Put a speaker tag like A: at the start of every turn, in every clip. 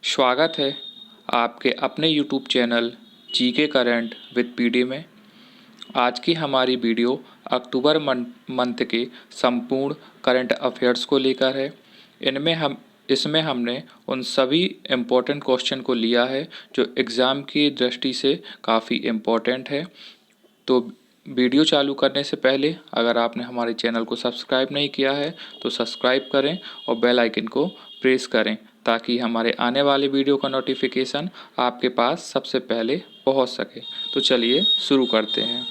A: स्वागत है आपके अपने YouTube channel GK current with PD में। आज की हमारी वीडियो अक्टूबर मंथ के संपूर्ण करंट अफेयर्स को लेकर है। इसमें हमने उन सभी इम्पोर्टेंट क्वेश्चन को लिया है जो एग्ज़ाम की दृष्टि से काफ़ी इम्पोर्टेंट है। तो वीडियो चालू करने से पहले अगर आपने हमारे चैनल को सब्सक्राइब नहीं किया है तो सब्सक्राइब करें और बेल आइकन को प्रेस करें ताकि हमारे आने वाले वीडियो का नोटिफिकेशन आपके पास सबसे पहले पहुंच सके। तो चलिए शुरू करते हैं।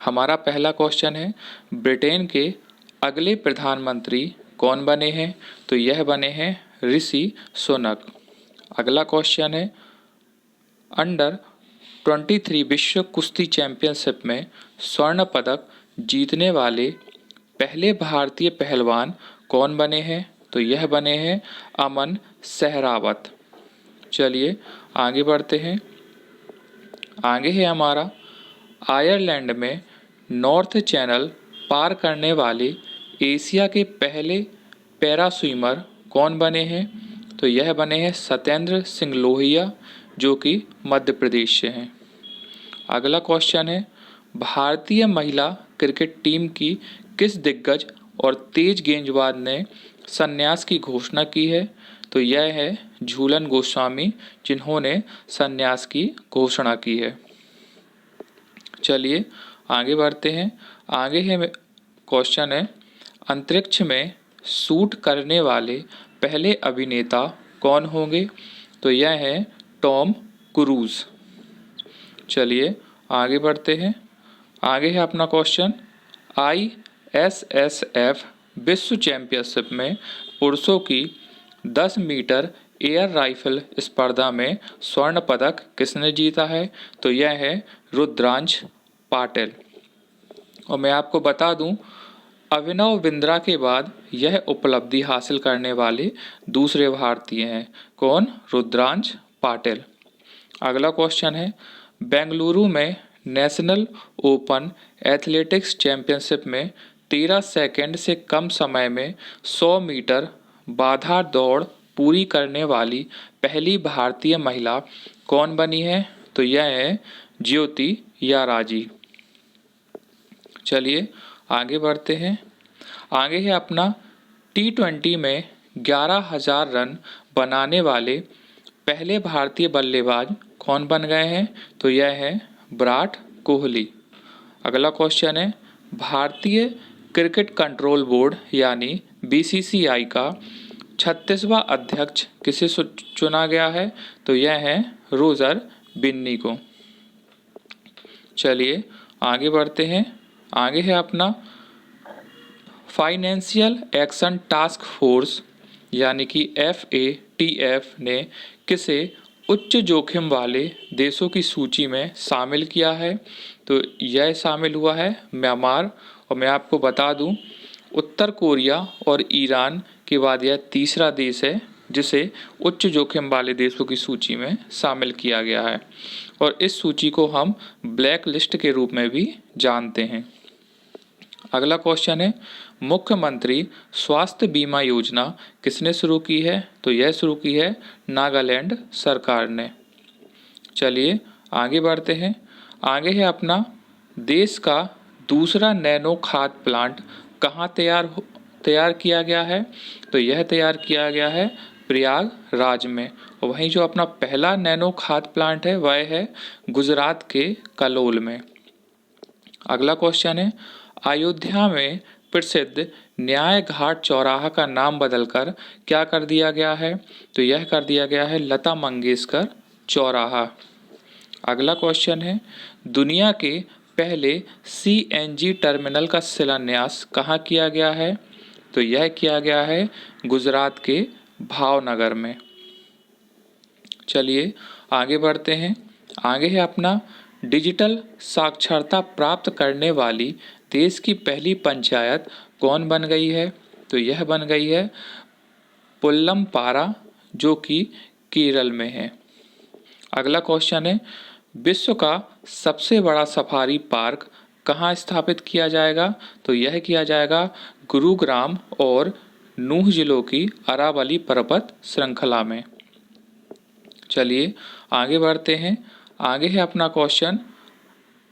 A: हमारा पहला क्वेश्चन है, ब्रिटेन के अगले प्रधानमंत्री कौन बने हैं? तो यह बने हैं ऋषि सुनक। अगला क्वेश्चन है, अंडर 23 विश्व कुश्ती चैंपियनशिप में स्वर्ण पदक जीतने वाले पहले भारतीय पहलवान कौन बने हैं? तो यह बने हैं अमन सहरावत। चलिए आगे बढ़ते हैं। आगे है हमारा, आयरलैंड में नॉर्थ चैनल पार करने वाले एशिया के पहले पैरा स्विमर कौन बने हैं? तो यह बने हैं सत्येंद्र सिंह लोहिया जो कि मध्य प्रदेश से हैं। अगला क्वेश्चन है, भारतीय महिला क्रिकेट टीम की किस दिग्गज और तेज गेंदबाज ने संन्यास की घोषणा की है? तो यह है झूलन गोस्वामी जिन्होंने संन्यास की घोषणा की है। चलिए आगे बढ़ते हैं। आगे है क्वेश्चन है, अंतरिक्ष में शूट करने वाले पहले अभिनेता कौन होंगे? तो यह है टॉम क्रूज। चलिए आगे बढ़ते हैं। आगे है अपना क्वेश्चन, ISSF विश्व चैंपियनशिप में पुरुषों की 10 मीटर एयर राइफल स्पर्धा में स्वर्ण पदक किसने जीता है? तो यह है रुद्रांश पाटिल। और मैं आपको बता दूं, अभिनव बिंद्रा के बाद यह उपलब्धि हासिल करने वाले दूसरे भारतीय हैं। कौन? रुद्रांश पाटिल। अगला क्वेश्चन है, बेंगलुरु में नेशनल ओपन एथलेटिक्स चैंपियनशिप में 13 सेकंड से कम समय में 100 मीटर बाधा दौड़ पूरी करने वाली पहली भारतीय महिला कौन बनी है? तो यह है ज्योति याराजी। चलिए आगे बढ़ते हैं। आगे है अपना, T20 में 11,000 रन बनाने वाले पहले भारतीय बल्लेबाज कौन बन गए हैं? तो यह है विराट कोहली। अगला क्वेश्चन है, भारतीय क्रिकेट कंट्रोल बोर्ड यानी BCCI का 36वां अध्यक्ष किसे चुना गया है? तो यह है रोजर बिन्नी को। चलिए आगे बढ़ते हैं। आगे है अपना, फाइनेंशियल एक्शन टास्क फोर्स यानी कि FATF ने किसे उच्च जोखिम वाले देशों की सूची में शामिल किया है? तो यह शामिल हुआ है म्यांमार। और मैं आपको बता दूं, उत्तर कोरिया और ईरान के बाद यह तीसरा देश है जिसे उच्च जोखिम वाले देशों की सूची में शामिल किया गया है। और इस सूची को हम ब्लैक लिस्ट के रूप में भी जानते हैं। अगला क्वेश्चन है, मुख्यमंत्री स्वास्थ्य बीमा योजना किसने शुरू की है? तो यह शुरू की है नागालैंड सरकार ने। चलिए आगे बढ़ते हैं। आगे है अपना, देश का दूसरा नैनो खाद प्लांट कहाँ तैयार किया गया है? तो यह तैयार किया गया है प्रयागराज में। और वहीं जो अपना पहला नैनो खाद प्लांट है वह है गुजरात के कलोल में। अगला क्वेश्चन है, अयोध्या में प्रसिद्ध न्याय घाट चौराहा का नाम बदलकर क्या कर दिया गया है? तो यह कर दिया गया है लता मंगेशकर चौराहा। अगला क्वेश्चन है, दुनिया के पहले CNG टर्मिनल का शिलान्यास कहाँ किया गया है? तो यह किया गया है गुजरात के भावनगर में। चलिए आगे बढ़ते हैं। आगे है अपना, डिजिटल साक्षरता प्राप्त करने वाली देश की पहली पंचायत कौन बन गई है? तो यह बन गई है पुल्लमपारा जो कि केरल में है। अगला क्वेश्चन है, विश्व का सबसे बड़ा सफारी पार्क कहाँ स्थापित किया जाएगा? तो यह किया जाएगा गुरुग्राम और नूह जिलों की अरावली पर्वत श्रृंखला में। चलिए आगे बढ़ते हैं। आगे है अपना क्वेश्चन,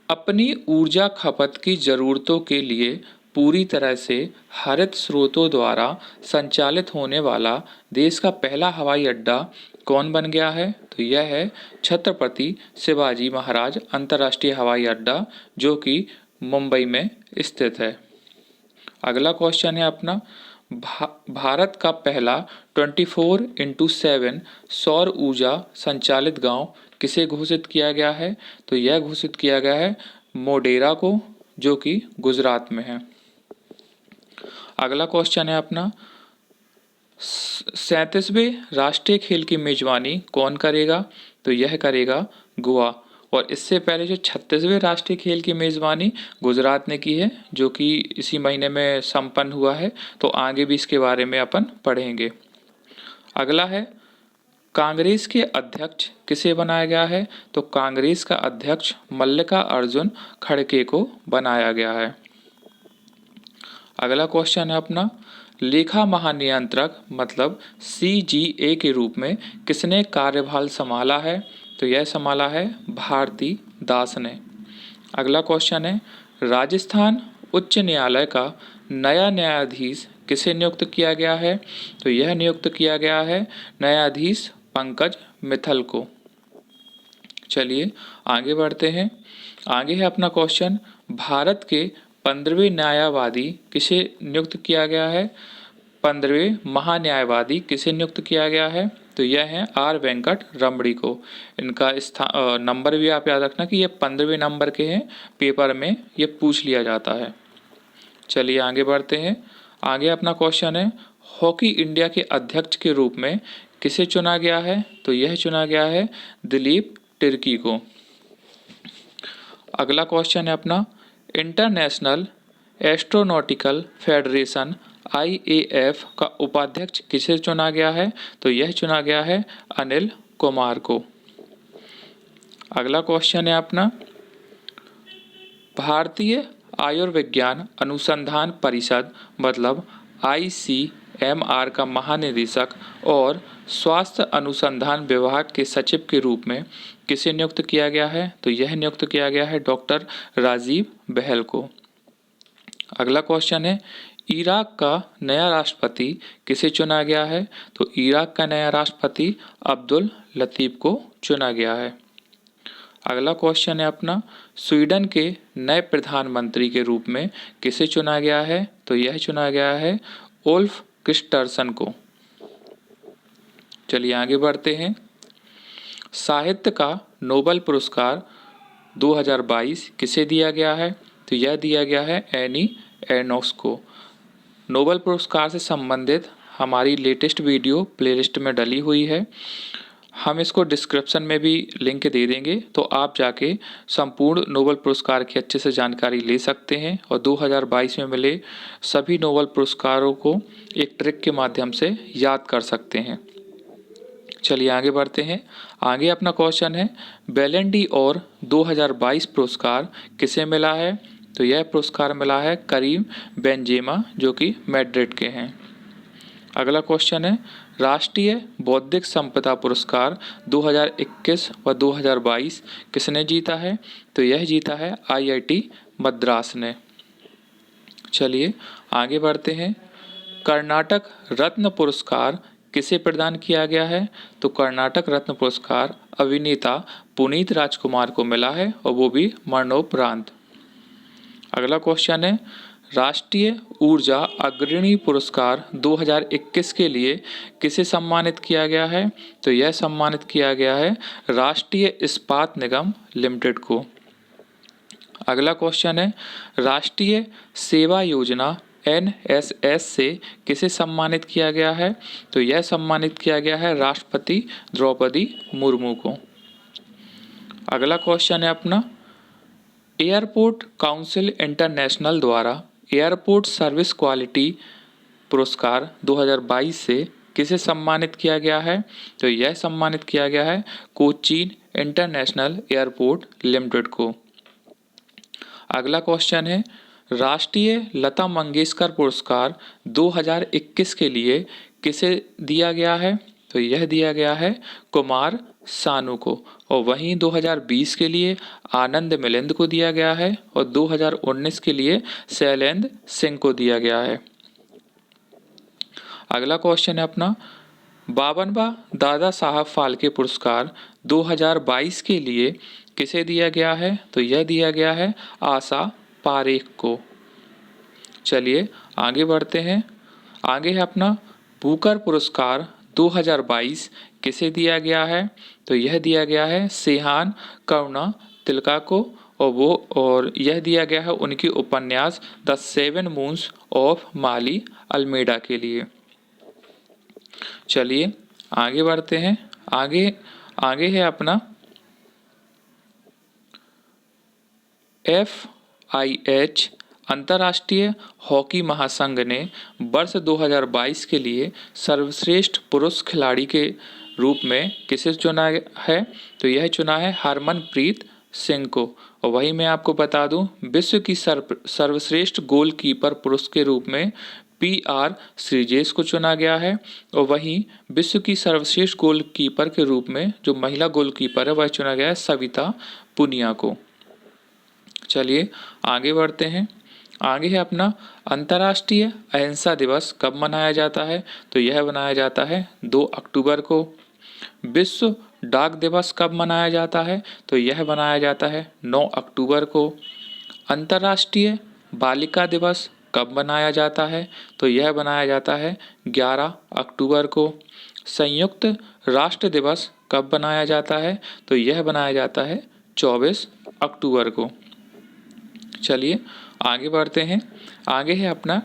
A: अपनी ऊर्जा खपत की ज़रूरतों के लिए पूरी तरह से हरित स्रोतों द्वारा संचालित होने वाला देश का पहला हवाई अड्डा कौन बन गया है? तो यह है छत्रपति शिवाजी महाराज अंतर्राष्ट्रीय हवाई अड्डा, जो कि मुंबई में स्थित है। अगला क्वेश्चन है अपना, भारत का पहला 24x7 सौर ऊर्जा संचालित गांव किसे घोषित किया गया है? तो यह घोषित किया गया है मोढेरा को, जो कि गुजरात में है। अगला क्वेश्चन है अपना, 37वें राष्ट्रीय खेल की मेजबानी कौन करेगा? तो यह करेगा गोवा। और इससे पहले जो 36वें राष्ट्रीय खेल की मेज़बानी गुजरात ने की है, जो कि इसी महीने में संपन्न हुआ है। तो आगे भी इसके बारे में अपन पढ़ेंगे। अगला है, कांग्रेस के अध्यक्ष किसे बनाया गया है? तो कांग्रेस का अध्यक्ष मल्लिकार्जुन खड़गे को बनाया गया है। अगला क्वेश्चन है अपना, लेखा महानियंत्रक मतलब CGA के रूप में किसने कार्यभार संभाला है? तो यह संभाला है भारती दास ने। अगला क्वेश्चन है, राजस्थान उच्च न्यायालय का नया न्यायाधीश किसे नियुक्त किया गया है? तो यह नियुक्त किया गया है न्यायाधीश पंकज मित्तल को। चलिए आगे बढ़ते हैं। आगे है अपना क्वेश्चन, भारत के 15वें न्यायवादी किसे नियुक्त किया गया है? 15वें महान्यायवादी किसे नियुक्त किया गया है? तो यह है R वेंकट रमणी को। इनका नंबर भी आप याद रखना कि ये 15वें नंबर के हैं, पेपर में ये पूछ लिया जाता है। चलिए आगे बढ़ते हैं। आगे अपना क्वेश्चन है, हॉकी इंडिया के अध्यक्ष के रूप में किसे चुना गया है? तो यह चुना गया है दिलीप तिर्की को। अगला क्वेश्चन है अपना, इंटरनेशनल एस्ट्रोनॉटिकल फेडरेशन IAF का उपाध्यक्ष किसे चुना गया है? तो यह चुना गया है अनिल कुमार को। अगला क्वेश्चन है अपना, भारतीय आयुर्विज्ञान अनुसंधान परिषद मतलब ICMR का महानिदेशक और स्वास्थ्य अनुसंधान विभाग के सचिव के रूप में किसे नियुक्त किया गया है? तो यह नियुक्त किया गया है डॉक्टर राजीव बहल को। अगला क्वेश्चन है, इराक का नया राष्ट्रपति किसे चुना गया है? तो इराक का नया राष्ट्रपति अब्दुल लतीफ को चुना गया है। अगला क्वेश्चन है अपना, स्वीडन के नए प्रधानमंत्री के रूप में किसे चुना गया है? तो यह चुना गया है उल्फ क्रिस्टर्सन को। चलिए आगे बढ़ते हैं। साहित्य का नोबेल पुरस्कार 2022 किसे दिया गया है? तो यह दिया गया है एनी एर्नस्ट को। नोबेल पुरस्कार से संबंधित हमारी लेटेस्ट वीडियो प्लेलिस्ट में डली हुई है, हम इसको डिस्क्रिप्शन में भी लिंक दे देंगे, तो आप जाके संपूर्ण नोबेल पुरस्कार की अच्छे से जानकारी ले सकते हैं और 2022 में मिले सभी नोबेल पुरस्कारों को एक ट्रिक के माध्यम से याद कर सकते हैं। चलिए आगे बढ़ते हैं। आगे अपना क्वेश्चन है, बैलन डी और 2022 पुरस्कार किसे मिला है? तो यह पुरस्कार मिला है करीम बेंजेमा, जो कि मैड्रिड के हैं। अगला क्वेश्चन है, राष्ट्रीय बौद्धिक संपदा पुरस्कार 2021 व 2022 किसने जीता है? तो यह जीता है IIT मद्रास ने। चलिए आगे बढ़ते हैं। कर्नाटक रत्न पुरस्कार किसे प्रदान किया गया है? तो कर्नाटक रत्न पुरस्कार अभिनेता पुनीत राजकुमार को मिला है और वो भी मरणोपरांत। अगला क्वेश्चन है, राष्ट्रीय ऊर्जा अग्रणी पुरस्कार 2021 के लिए किसे सम्मानित किया गया है? तो यह सम्मानित किया गया है राष्ट्रीय इस्पात निगम लिमिटेड को। अगला क्वेश्चन है, राष्ट्रीय सेवा योजना NSS से किसे सम्मानित किया गया है? तो यह सम्मानित किया गया है राष्ट्रपति द्रौपदी मुर्मू को। अगला क्वेश्चन है अपना, एयरपोर्ट काउंसिल इंटरनेशनल द्वारा एयरपोर्ट सर्विस क्वालिटी पुरस्कार 2022 से किसे सम्मानित किया गया है? तो यह सम्मानित किया गया है कोचीन इंटरनेशनल एयरपोर्ट लिमिटेड को। अगला क्वेश्चन है, राष्ट्रीय लता मंगेशकर पुरस्कार 2021 के लिए किसे दिया गया है? तो यह दिया गया है कुमार सानू को। और वहीं 2020 के लिए आनंद मिलिंद को दिया गया है और 2019 के लिए शैलेंद्र सिंह को दिया गया है। अगला क्वेश्चन है अपना 52वां दादा साहब फाल्के पुरस्कार 2022 के लिए किसे दिया गया है? तो यह दिया गया है आशा पारेख को। चलिए आगे बढ़ते हैं। आगे है अपना बुकर पुरस्कार 2022 किसे दिया गया है? तो यह दिया गया है सेहान करुणा तिलका को और यह दिया गया है उनकी उपन्यास the seven moons of Maali Almeida के लिए। चलिए आगे बढ़ते हैं। आगे आगे है अपना FIH अंतर्राष्ट्रीय हॉकी महासंघ ने वर्ष 2022 के लिए सर्वश्रेष्ठ पुरुष खिलाड़ी के रूप में किसे चुना है? तो यह चुना है हरमनप्रीत सिंह को। और वही मैं आपको बता दूं विश्व की सर्वश्रेष्ठ गोलकीपर पुरुष के रूप में PR श्रीजेश को चुना गया है। और वहीं विश्व की सर्वश्रेष्ठ गोलकीपर के रूप में जो महिला गोलकीपर है वह चुना गया है सविता पुनिया को। चलिए आगे बढ़ते हैं। आगे है अपना अंतर्राष्ट्रीय अहिंसा दिवस कब मनाया जाता है? तो यह मनाया जाता है 2 अक्टूबर को। विश्व डाक दिवस कब मनाया जाता है? तो यह मनाया जाता है 9 अक्टूबर को। अंतर्राष्ट्रीय बालिका दिवस कब मनाया जाता है? तो यह मनाया जाता है 11 अक्टूबर को। संयुक्त राष्ट्र दिवस कब मनाया जाता है? तो यह मनाया जाता है 24 अक्टूबर को। चलिए आगे बढ़ते हैं। आगे है अपना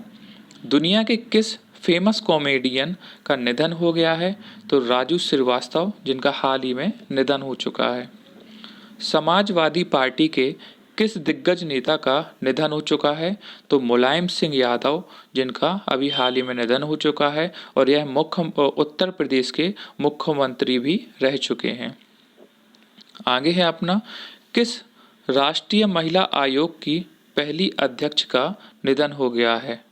A: दुनिया के किस फेमस कॉमेडियन का निधन हो गया है? तो राजू श्रीवास्तव जिनका हाल ही में निधन हो चुका है। समाजवादी पार्टी के किस दिग्गज नेता का निधन हो चुका है? तो मुलायम सिंह यादव जिनका अभी हाल ही में निधन हो चुका है और यह उत्तर प्रदेश के मुख्यमंत्री भी रह चुके हैं। आगे है अपना किस राष्ट्रीय महिला आयोग की पहली अध्यक्ष का निधन हो गया है?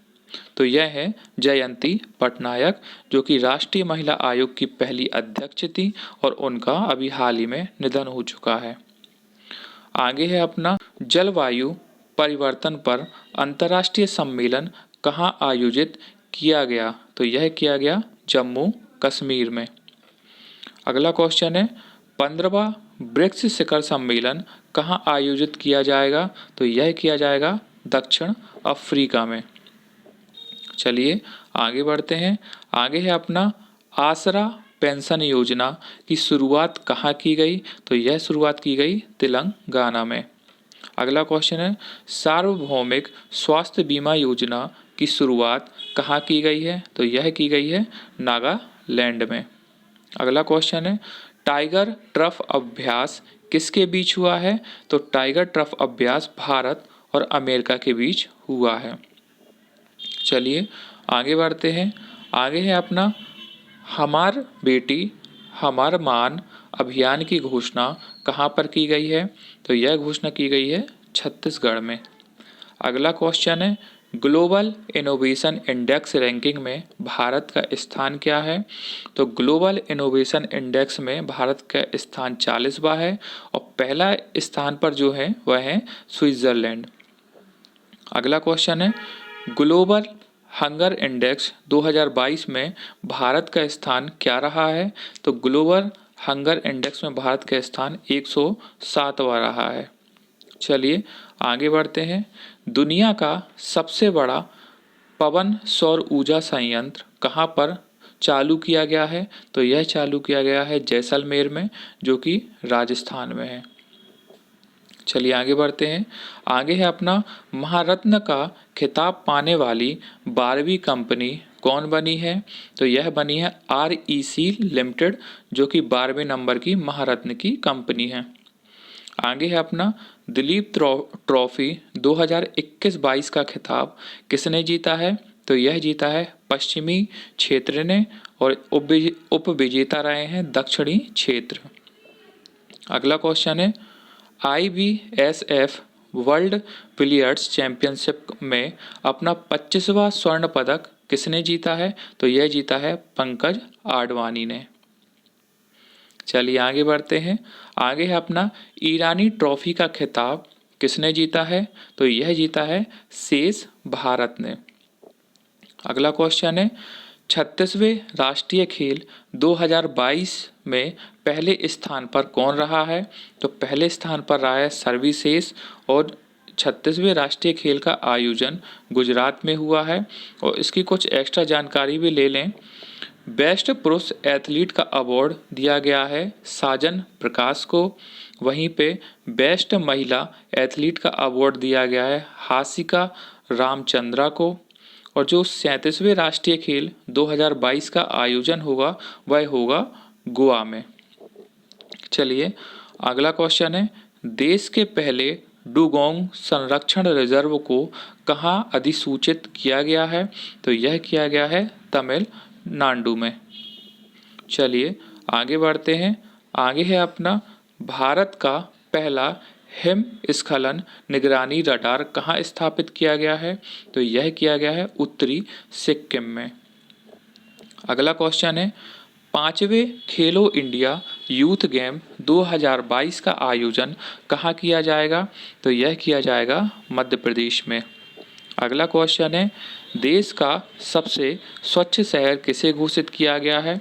A: तो यह है जयंती पटनायक जो कि राष्ट्रीय महिला आयोग की पहली अध्यक्ष थी और उनका अभी हाल ही में निधन हो चुका है। आगे है अपना जलवायु परिवर्तन पर अंतर्राष्ट्रीय सम्मेलन कहाँ आयोजित किया गया? तो यह किया गया जम्मू कश्मीर में। अगला क्वेश्चन है 15वां ब्रिक्स शिखर सम्मेलन कहाँ आयोजित किया जाएगा? तो यह किया जाएगा दक्षिण अफ्रीका में। चलिए आगे बढ़ते हैं। आगे है अपना आसरा पेंशन योजना की शुरुआत कहाँ की गई? तो यह शुरुआत की गई तेलंगाना में। अगला क्वेश्चन है सार्वभौमिक स्वास्थ्य बीमा योजना की शुरुआत कहाँ की गई है? तो यह की गई है नागालैंड में। अगला क्वेश्चन है टाइगर ट्रफ अभ्यास किसके बीच हुआ है? तो टाइगर ट्रफ अभ्यास भारत और अमेरिका के बीच हुआ है। चलिए आगे बढ़ते हैं। आगे है अपना हमार बेटी हमार मान अभियान की घोषणा कहाँ पर की गई है? तो यह घोषणा की गई है छत्तीसगढ़ में। अगला क्वेश्चन है ग्लोबल इनोवेशन इंडेक्स रैंकिंग में भारत का स्थान क्या है? तो ग्लोबल इनोवेशन इंडेक्स में भारत का स्थान 40वां है और पहला स्थान पर जो है वह है स्विट्जरलैंड। अगला क्वेश्चन है ग्लोबल हंगर इंडेक्स 2022 में भारत का स्थान क्या रहा है? तो ग्लोबल हंगर इंडेक्स में भारत का स्थान 107वां रहा है। चलिए आगे बढ़ते हैं। दुनिया का सबसे बड़ा पवन सौर ऊर्जा संयंत्र कहाँ पर चालू किया गया है? तो यह चालू किया गया है जैसलमेर में जो कि राजस्थान में है। चलिए आगे बढ़ते हैं। आगे है अपना महारत्न का खिताब पाने वाली 12वीं कंपनी कौन बनी है? तो यह बनी है REC लिमिटेड जो कि 12वें नंबर की महारत्न की कंपनी है। आगे है अपना दिलीप ट्रॉफी 2021-22 का खिताब किसने जीता है? तो यह जीता है पश्चिमी क्षेत्र ने और उप विजेता रहे हैं दक्षिणी क्षेत्र। अगला क्वेश्चन है IBSF वर्ल्ड बिलियर्ड्स चैंपियनशिप में अपना 25वां स्वर्ण पदक किसने जीता है? तो यह जीता है पंकज आडवाणी ने। चलिए आगे बढ़ते हैं। आगे है अपना ईरानी ट्रॉफी का खिताब किसने जीता है? तो यह जीता है शेष भारत ने। अगला क्वेश्चन है 36वें राष्ट्रीय खेल 2022 में पहले स्थान पर कौन रहा है? तो पहले स्थान पर रहा है सर्विसेज और 36वें राष्ट्रीय खेल का आयोजन गुजरात में हुआ है। और इसकी कुछ एक्स्ट्रा जानकारी भी ले लें। बेस्ट पुरुष एथलीट का अवार्ड दिया गया है साजन प्रकाश को। वहीं पे बेस्ट महिला एथलीट का अवार्ड दिया गया है हासिका रामचंद्रा को। और जो 37वें राष्ट्रीय खेल 2022 का आयोजन होगा वह होगा गोवा में। चलिए अगला क्वेश्चन है देश के पहले डुगोंग संरक्षण रिजर्व को कहाँ अधिसूचित किया गया है? तो यह किया गया है तमिलनाडु में। चलिए आगे बढ़ते हैं। आगे है अपना भारत का पहला हिमस्खलन निगरानी रडार कहाँ स्थापित किया गया है? तो यह किया गया है उत्तरी सिक्किम में। अगला क्वेश्चन है 5वें खेलो इंडिया यूथ गेम 2022 का आयोजन कहाँ किया जाएगा? तो यह किया जाएगा मध्य प्रदेश में। अगला क्वेश्चन है देश का सबसे स्वच्छ शहर किसे घोषित किया गया है?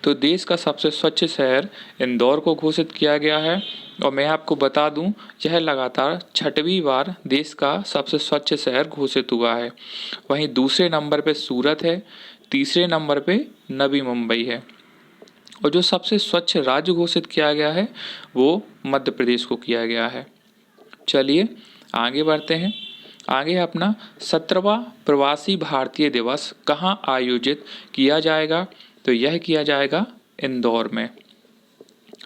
A: तो देश का सबसे स्वच्छ शहर इंदौर को घोषित किया गया है। और मैं आपको बता दूं यह लगातार 6वीं बार देश का सबसे स्वच्छ शहर घोषित हुआ है। वहीं दूसरे नंबर पे सूरत है, तीसरे नंबर पे नवी मुंबई है। और जो सबसे स्वच्छ राज्य घोषित किया गया है वो मध्य प्रदेश को किया गया है। चलिए आगे बढ़ते हैं। आगे अपना 17वां प्रवासी भारतीय दिवस कहाँ आयोजित किया जाएगा? तो यह किया जाएगा इंदौर में।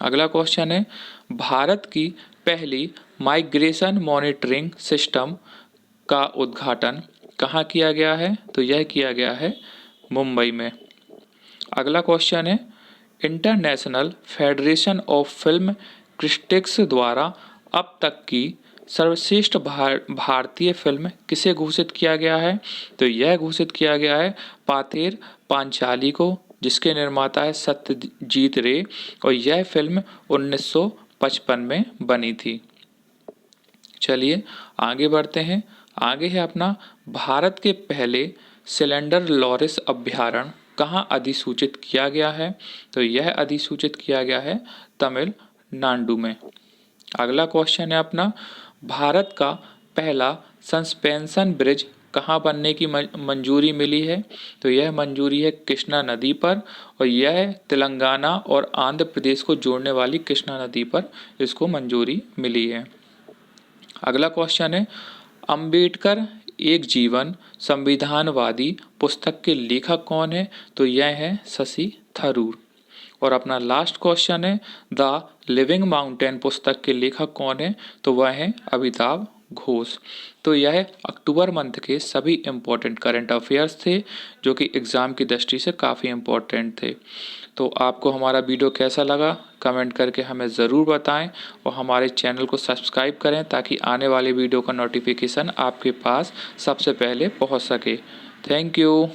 A: अगला क्वेश्चन है भारत की पहली माइग्रेशन मॉनिटरिंग सिस्टम का उद्घाटन कहाँ किया गया है? तो यह किया गया है मुंबई में। अगला क्वेश्चन है international federation of film critics द्वारा अब तक की सर्वश्रेष्ठ भारतीय फिल्म किसे घोषित किया गया है? तो यह घोषित किया गया है पाथेर पांचाली को, जिसके निर्माता है सत्यजीत रे। और यह फिल्म 1955 में बनी थी। चलिए आगे बढ़ते हैं। आगे है अपना भारत के पहले सिलेंडर लॉरिस अभ्यारण्य कहाँ अधिसूचित किया गया है? तो यह अधिसूचित किया गया है तमिलनाडु में। अगला क्वेश्चन है अपना भारत का पहला सस्पेंशन ब्रिज कहाँ बनने की मंजूरी मिली है? तो यह मंजूरी है कृष्णा नदी पर। और यह तेलंगाना और आंध्र प्रदेश को जोड़ने वाली कृष्णा नदी पर इसको मंजूरी मिली है। अगला क्वेश्चन है अंबेडकर एक जीवन संविधानवादी पुस्तक के लेखक कौन है? तो यह है शशि थरूर। और अपना लास्ट क्वेश्चन है द लिविंग माउंटेन पुस्तक के लेखक कौन है? तो वह है अमिताभ घोष। तो यह अक्टूबर मंथ के सभी इम्पोर्टेंट करंट अफेयर्स थे जो कि एग्ज़ाम की दृष्टि से काफ़ी इम्पोर्टेंट थे। तो आपको हमारा वीडियो कैसा लगा कमेंट करके हमें ज़रूर बताएं और हमारे चैनल को सब्सक्राइब करें ताकि आने वाले वीडियो का नोटिफिकेशन आपके पास सबसे पहले पहुंच सके। Thank you.